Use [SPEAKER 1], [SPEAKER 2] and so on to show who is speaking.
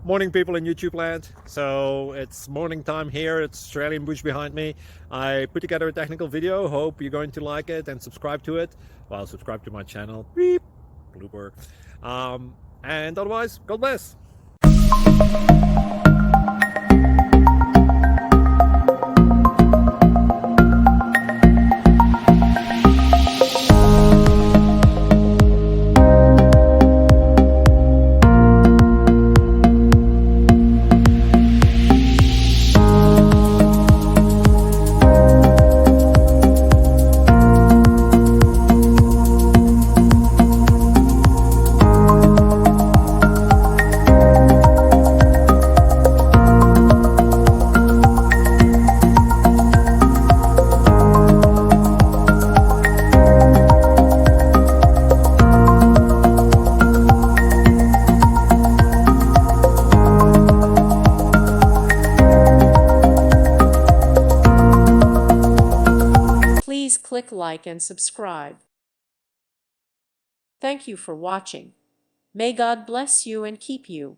[SPEAKER 1] Morning, people in YouTube land. So it's morning time here. It's Australian bush behind me. I put together a technical video. Hope you're going to like it and subscribe to it. Well, subscribe to my channel. Beep. Blooper. And otherwise, God bless.
[SPEAKER 2] Please click like and subscribe. Thank you for watching. May God bless you and keep you.